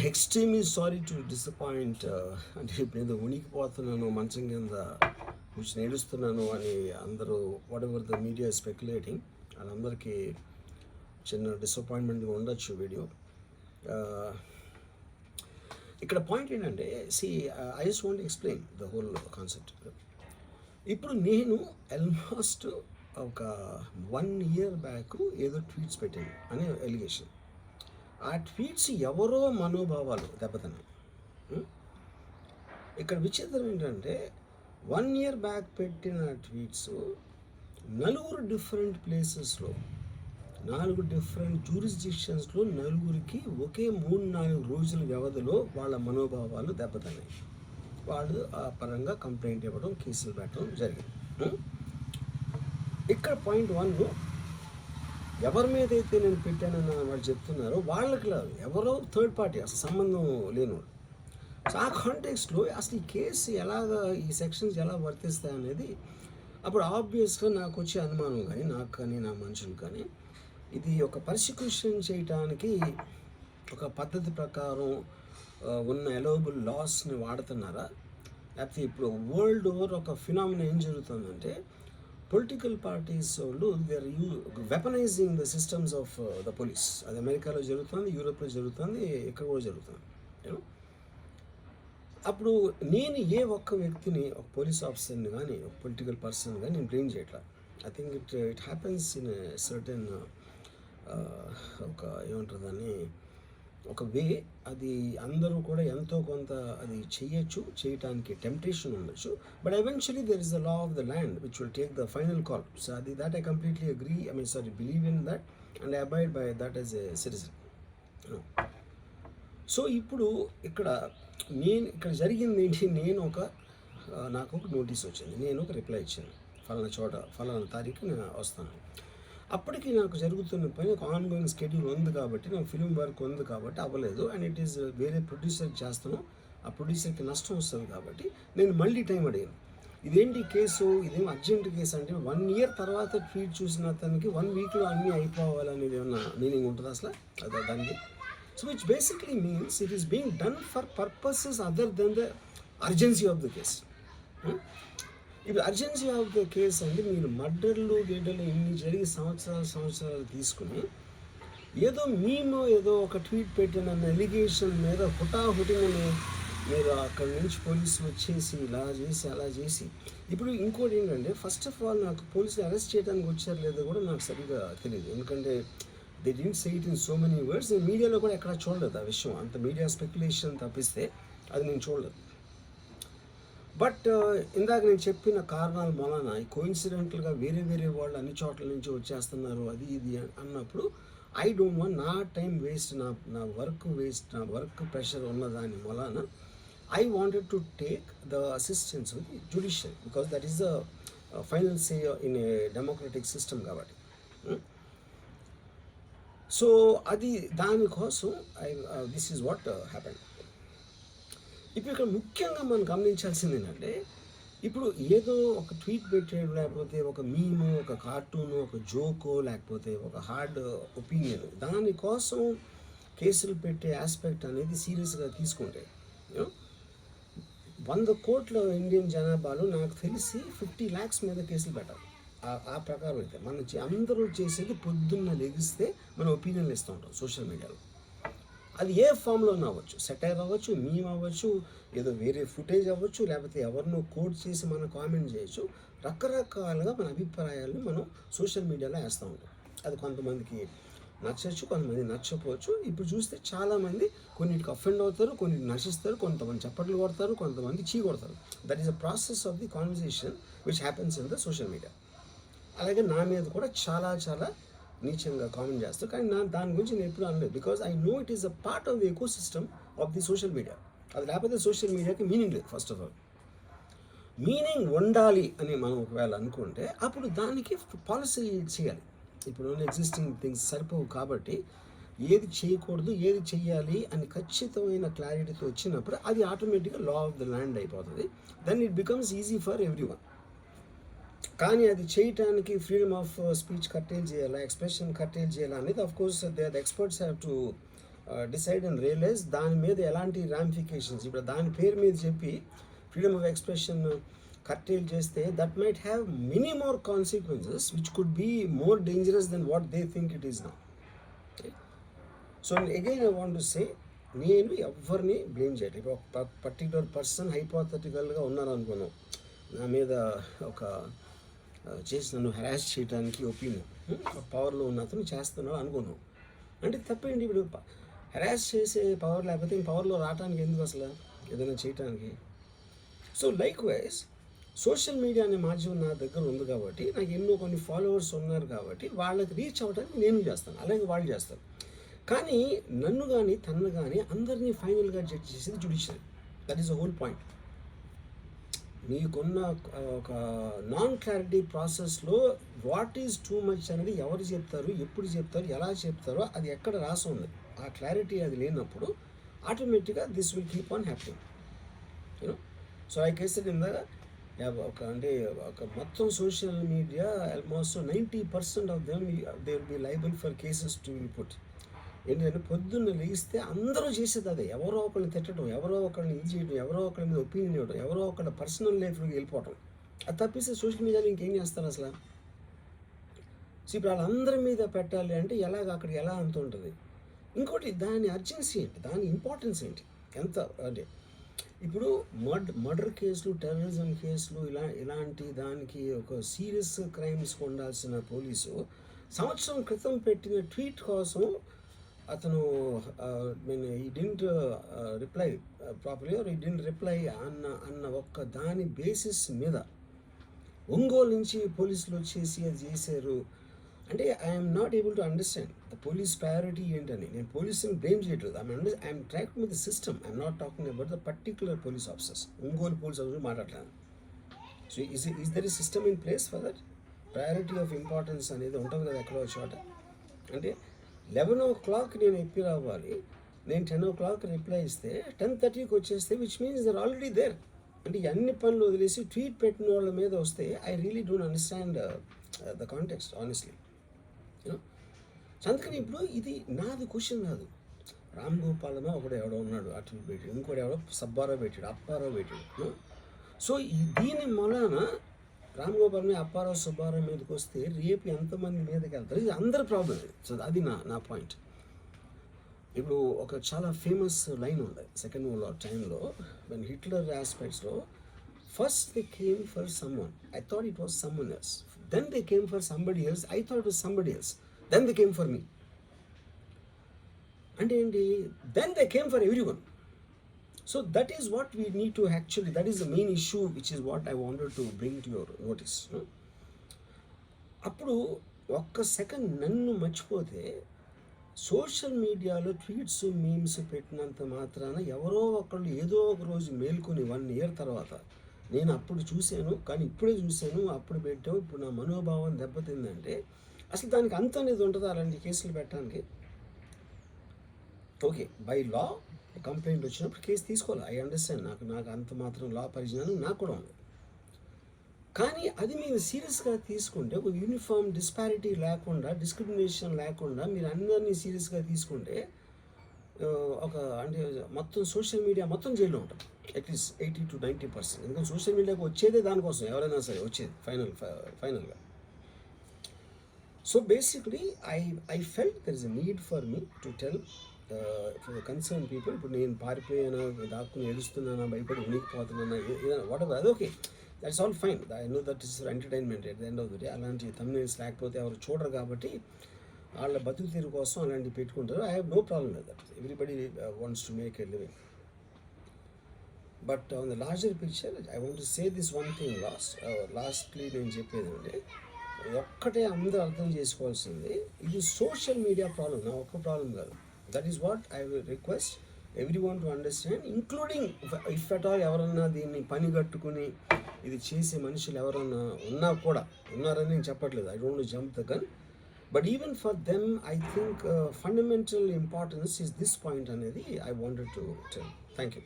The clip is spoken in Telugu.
Extremely sorry to disappoint. అంటే ఇప్పుడు ఏదో ఉనికిపోతున్నాను మంచం కింద కూర్చొని ఏడుస్తున్నాను అని అందరూ what ever the media speculating వాళ్ళందరికీ చిన్న డిసప్పాయింట్మెంట్గా ఉండొచ్చు వీడియో. ఇక్కడ పాయింట్ ఏంటంటే I just want explain the whole concept. ఇప్పుడు నేను ఆల్మోస్ట్ ఒక 1 year బ్యాక్ ఏదో ట్వీట్స్ పెట్టాను అనే ఎలిగేషన్. ఆ ట్వీట్స్ ఎవరో మనోభావాలు దెబ్బతిన్నాయి. ఇక్కడ విచిత్రం ఏంటంటే 1 year బ్యాక్ పెట్టిన ట్వీట్స్ 4 డిఫరెంట్ ప్లేసెస్లో 4 డిఫరెంట్ జ్యూరిస్డిక్షన్స్లో నలుగురికి ఒకే 3-4 రోజుల వ్యవధిలో వాళ్ళ మనోభావాలు దెబ్బతిన్నాయి. వాళ్ళు ఆ పరంగా కంప్లైంట్ ఇవ్వడం, కేసులు పెట్టడం జరిగింది. ఇక్కడ పాయింట్ 1, ఎవరి మీద అయితే నేను పెట్టానని వాళ్ళు చెప్తున్నారో వాళ్ళకి లేదు, ఎవరో థర్డ్ పార్టీ, అసలు సంబంధం లేనివాడు. సో ఆ కాంటెక్స్లో అసలు ఈ కేసు ఎలాగా, ఈ సెక్షన్స్ ఎలా వర్తిస్తాయి అనేది అప్పుడు ఆబ్వియస్గా నాకు వచ్చే అనుమానం కానీ, నాకు కానీ నా మనుషులు కానీ, ఇది ఒక పర్సిక్యూషన్ చేయటానికి ఒక పద్ధతి ప్రకారం ఉన్న ఎలోబుల్ లాస్ని వాడుతున్నారా, లేకపోతే ఇప్పుడు వరల్డ్ ఓవర్ ఒక ఫినామినా ఏం జరుగుతుందంటే పొలిటికల్ పార్టీస్ వాళ్ళు they are weaponizing the systems of the police. అది అమెరికాలో జరుగుతుంది, యూరోప్లో జరుగుతుంది, ఇక్కడ కూడా జరుగుతుంది. అప్పుడు నేను ఏ ఒక్క వ్యక్తిని, ఒక పోలీస్ ఆఫీసర్ని కానీ, ఒక పొలిటికల్ పర్సన్ కానీ నేను బ్లేమ్ చేయట్లా. I think it happens in certain ఒక ఏమంటారు దాన్ని, ఒక వే. అది అందరూ కూడా ఎంతో కొంత అది చేయటానికి టెంప్టేషన్ ఉండొచ్చు. But eventually there is the law of the land which will take the final call. So అది that I completely agree, believe in that and I abide by that as a citizen. So ఇప్పుడు ఇక్కడ జరిగింది ఏంటి, నాకు ఒక నోటీస్ వచ్చింది, నేను ఒక రిప్లై ఇచ్చాను, ఫలానా చోట ఫలానా తారీఖు నేను వస్తాను. అప్పటికి నాకు జరుగుతున్న పని ఒక ఆన్గోయింగ్ స్కెడ్యూల్ ఉంది కాబట్టి, నాకు ఫిల్మ్ వర్క్ ఉంది కాబట్టి అవ్వలేదు. అండ్ ఇట్ ఈస్ వేరే ప్రొడ్యూసర్కి చేస్తాను, ఆ ప్రొడ్యూసర్కి నష్టం వస్తుంది కాబట్టి నేను మళ్ళీ టైం అడిగాను. ఇదేంటి కేసు, ఇదేం అర్జెంట్ కేసు అంటే 1 year తర్వాత ట్వీట్ చూసిన అతనికి 1 weekలో అన్నీ అయిపోవాలనేది ఏమన్నా మీనింగ్ ఉంటుంది అసలు దానికి? So which basically means it is being done for purposes other than the urgency of the case. ఇప్పుడు అర్జెన్సీ ఆఫ్ ద కేస్ అంటే మీరు మర్డర్లు గేడర్లు ఇన్ని జరిగి సంవత్సరాలు తీసుకుని ఏదో ఒక ట్వీట్ పెట్టిన ఎలిగేషన్ మీద హుటాహుటిని మీరు అక్కడి నుంచి పోలీసులు వచ్చేసి ఇలా చేసి అలా చేసి. ఇప్పుడు ఇంకోటి ఏంటంటే, ఫస్ట్ ఆఫ్ ఆల్ నాకు పోలీసులు అరెస్ట్ చేయడానికి వచ్చారు లేదో కూడా నాకు సరిగ్గా తెలియదు. ఎందుకంటే they didn't say it in so many words. నేను మీడియాలో కూడా ఎక్కడా చూడలేదు ఆ విషయం. అంత మీడియా స్పెక్యులేషన్ తప్పిస్తే అది నేను చూడలేదు. బట్ ఇందాక నేను చెప్పిన కారణాల మూలాన కోఇన్సిడెంటల్గా వేరే వాళ్ళు అన్ని చోట్ల నుంచి వచ్చేస్తున్నారు అది ఇది అన్నప్పుడు ఐ డోంట్ వాంట్ నా టైం వేస్ట్, నా వర్క్ వేస్ట్, నా వర్క్ ప్రెషర్ ఉన్నదాని మూలాన I wanted to take the assistance with judicial, because that is the final say in a democratic system కాబట్టి. సో అది దానికోసం దిస్ ఈజ్ వాట్ హ్యాపెన్. ఇప్పుడు ఇక్కడ ముఖ్యంగా మనం గమనించాల్సింది ఏంటంటే, ఇప్పుడు ఏదో ఒక ట్వీట్ పెట్టాడు, లేకపోతే ఒక మీము, ఒక కార్టూను, ఒక జోకో, లేకపోతే ఒక హార్డ్ ఒపీనియన్, దానికోసం కేసులు పెట్టే ఆస్పెక్ట్ అనేది సీరియస్గా తీసుకుంటే 100 కోట్ల ఇండియన్ జనాభాలో నాకు తెలిసి 50 lakhs మీద కేసులు పెట్టాలి. ఆ ప్రకారం అయితే అందరూ చేసేది పొద్దున్న లెగిస్తే మనం ఒపీనియన్లు ఇస్తూ ఉంటాం సోషల్ మీడియాలో. అది ఏ ఫామ్లో అవ్వచ్చు, సెటైర్ అవ్వచ్చు, మీమ్ అవ్వచ్చు, ఏదో వేరే ఫుటేజ్ అవ్వచ్చు, లేకపోతే ఎవరినో కోట్ చేసి మనం కామెంట్ చేయొచ్చు. రకరకాలుగా మన అభిప్రాయాలను మనం సోషల్ మీడియాలో వేస్తూ ఉంటాం. అది కొంతమందికి నచ్చచ్చు, కొంతమంది నచ్చకపోవచ్చు. ఇప్పుడు చూస్తే చాలామంది కొన్నిటికి అఫెండ్ అవుతారు, కొన్నిటికి నశిస్తారు, కొంతమంది చప్పట్లు కొడతారు, కొంతమంది చీ కొడతారు. That is a process of the conversation which happens in the social media. అలాగే నా మీద కూడా చాలా నీచంగా కామెంట్ చేస్తారు, కానీ దాని గురించి నేను ఎప్పుడు అనలేదు. Because I know it is a part of the eco system of the social media. అది లేకపోతే సోషల్ మీడియాకి మీనింగ్ లేదు. ఫస్ట్ ఆఫ్ ఆల్ మీనింగ్ ఉండాలి అని మనం ఒకవేళ అనుకుంటే అప్పుడు దానికి పాలసీ చేయాలి. ఇప్పుడు ఎగ్జిస్టింగ్ థింగ్స్ సరిపోవు కాబట్టి ఏది చేయకూడదు, ఏది చెయ్యాలి అని ఖచ్చితమైన క్లారిటీతో వచ్చినప్పుడు అది ఆటోమేటిక్గా లా ఆఫ్ ద ల్యాండ్ అయిపోతుంది. Then it becomes easy for everyone. కానీ అది చేయటానికి ఫ్రీడమ్ ఆఫ్ స్పీచ్ కట్టేల్ చేయాలా, ఎక్స్ప్రెషన్ కట్టేల్ చేయాలా అనేది of course the experts have to decide and realise దాని మీద ఎలాంటి రామిఫికేషన్స్, ఇప్పుడు దాని పేరు మీద చెప్పి ఫ్రీడమ్ ఆఫ్ ఎక్స్ప్రెషన్ కర్టైల్ చేస్తే that might have many more consequences which could be more dangerous than what they think it is now. So again I want to say, నేను ఎవరిని బ్లేమ్ చేయట్లేదు. ఇప్పుడు ఒక పర్టికులర్ పర్సన్ హైపోథెటికల్గా ఉన్నారు అనుకున్నాం, నా మీద ఒక చేసి నన్ను హెరాస్ చేయడానికి ఒపీనియన్ పవర్లో ఉన్న అతను చేస్తున్నాడు అనుకున్నాం, అంటే తప్పేంటి? ఇప్పుడు హెరాస్ చేసే పవర్ లేకపోతే పవర్లో రావడానికి ఎందుకు అసలు ఏదైనా చేయటానికి? So like wise social media అనే మాధ్యమం నా దగ్గర ఉంది కాబట్టి, నాకు ఎన్నో కొన్ని ఫాలోవర్స్ ఉన్నారు కాబట్టి వాళ్ళకి రీచ్ అవ్వడానికి నేను చేస్తాను, అలాగే వాళ్ళు చేస్తారు. కానీ నన్ను కానీ తనను కానీ అందరినీ ఫైనల్గా జడ్జ్ చేసేది judiciary. That is the whole point. మీకున్న ఒక నాన్ క్లారిటీ ప్రాసెస్లో వాట్ ఈజ్ టూ మచ్ అనేది ఎవరు చెప్తారు, ఎప్పుడు చెప్తారు, ఎలా చెప్తారో అది ఎక్కడ రాసి ఉంది. ఆ క్లారిటీ అది లేనప్పుడు ఆటోమేటిక్గా this will keep on happening, you know. So I cased ఇందాక ఒక మొత్తం social media almost 90% of them they will be liable for cases to will put. ఏంటంటే పొద్దున్న లేస్తే అందరూ చేసేది అదే, ఎవరో ఒకరిని తిట్టడం, ఎవరో ఒకరిని ఇది చేయడం, ఎవరో ఒకరి మీద ఒపీనియన్ ఇవ్వడం, ఎవరో ఒకరి పర్సనల్ లైఫ్లోకి వెళ్ళిపోవడం. అది తప్పిస్తే సోషల్ మీడియాలో ఇంకేం చేస్తారు అసలు? సో ఇప్పుడు వాళ్ళందరి మీద పెట్టాలి అంటే అక్కడికి ఎలా అంత ఉంటుంది? ఇంకోటి, దాని అర్జెన్సీ ఏంటి, దాని ఇంపార్టెన్స్ ఏంటి, ఎంత అంటే ఇప్పుడు మర్డర్ కేసులు, టెర్రరిజం కేసులు, ఇలాంటి దానికి ఒక సీరియస్ క్రైమ్స్కి ఉండాల్సిన పోలీసు సంవత్సరం క్రితం పెట్టిన ట్వీట్ కోసం అతను he didn't reply properly are he didn't reply అన్న ఒక్క దాని బేసిస్ మీద ఒంగోలు నుంచి పోలీసులు వచ్చేసి అది చేశారు అంటే I'm not able to understand the police priority ఏంటని. నేను పోలీసుని బ్లేమ్ చేయట్లేదు, I'm tracking with the system, I'm not talking about the particular police officers. Ongole police officer మాట్లాడలేను. సో ఈజ్ దర్ ఈ system in place for that? Priority of importance అనేది ఉంటుంది కదా ఎక్కడో చోట. అంటే 11 o'clock నేను ఎప్పి రావాలి, నేను 10 o'clock రిప్లై ఇస్తే 10:30కి వచ్చేస్తే which means there already there. అంటే అన్ని పనులు వదిలేసి ట్వీట్ పెట్టిన వాళ్ళ మీద వస్తే I really don't understand the context honestly, you know. అందుకని ఇప్పుడు ఇది నాది క్వశ్చన్ కాదు. రామ్ గోపాలమో ఒకడు ఎవడో ఉన్నాడు అటు పెట్టాడు, ఇంకోటి ఎవడో సబ్బారావు పెట్టాడు, అప్పారావు పెట్టాడు. సో దీని మూలాన రామ్ గోపాల్ మీద అప్పారావు సుబ్బారావు మీదకి వస్తే రేపు ఎంతమంది మీదకి వెళ్తారు? ఇది అందరి ప్రాబ్లం. సో అది నా పాయింట్. ఇప్పుడు ఒక చాలా ఫేమస్ లైన్ ఉంది సెకండ్ వరల్డ్ వార్ టైంలో, వెన్ హిట్లర్ ఆస్పెక్ట్స్లో, first they came for someone, I thought it was someone else, then they came for somebody else, I thought it was somebody else, then they came for me. అంటే ఏంటి? Then they came for everyone. So that is what we need to actually, that is the main issue which is what I wanted to bring to your notice. అప్పుడు ఒక్క సెకండ్ నన్ను మర్చిపోతే సోషల్ మీడియాలో ట్వీట్స్, మీమ్స్ పెట్టినంత మాత్రాన ఎవరో ఒకళ్ళు ఏదో ఒక రోజు మేల్కొని 1 year తర్వాత నేను అప్పుడు చూశాను కానీ ఇప్పుడే చూశాను, అప్పుడు పెట్టావు, ఇప్పుడు నా మనోభావం దెబ్బతిందంటే అసలు దానికి అంత అనేది ఉంటుందా అలాంటి కేసులు పెట్టడానికి? ఓకే, బై లా కంప్లైంట్ వచ్చినప్పుడు కేసు తీసుకోవాలి, ఐ అండర్స్టాండ్. నాకు అంత మాత్రం లా పరిజ్ఞానం నాకు కూడా ఉంది. కానీ అది మీరు సీరియస్గా తీసుకుంటే, ఒక యూనిఫామ్ డిస్పారిటీ లేకుండా, డిస్క్రిమినేషన్ లేకుండా మీరు అందరినీ సీరియస్గా తీసుకుంటే ఒక అంటే మొత్తం సోషల్ మీడియా మొత్తం జైల్లో ఉంటుంది అట్లీస్ట్ 80 to 90%. ఎందుకంటే సోషల్ మీడియాకి వచ్చేదే దానికోసం, ఎవరైనా సరే వచ్చేది ఫైనల్గా. So basically I felt there is a need for me to tell for the concern people. ఇప్పుడు నేను పారిపోయానా, దాక్కుని ఏడుస్తున్నానా, భయపడి ఉనికిపోతున్నానా, వాట్ ఎవర్, అది okay, that's all fine. I know that is for entertainment at the end of the day. అలాంటి థంబ్నెయిల్స్ లేకపోతే ఎవరు చూడరు కాబట్టి వాళ్ళ బతుకు తీరు కోసం అలాంటివి పెట్టుకుంటారు. I have no problem with that. Everybody wants to make a living. But on the larger picture I want to say this one thing lastly నేను చెప్పేది అంటే, ఒక్కటే అందరూ అర్థం చేసుకోవాల్సింది, ఇది సోషల్ మీడియా ప్రాబ్లం, నా ఒక్క ప్రాబ్లం కాదు. That is what I will request everyone to understand, including if at all ఎవరన్నా దీన్ని పనిగట్టుకుని ఇది చేసే మనుషులు ఎవరన్నా ఉన్నారని నేను చెప్పట్లేదు, I don't want to jump the gun, but even for them I think fundamental importance is this point అనేది I wanted to tell. Thank you.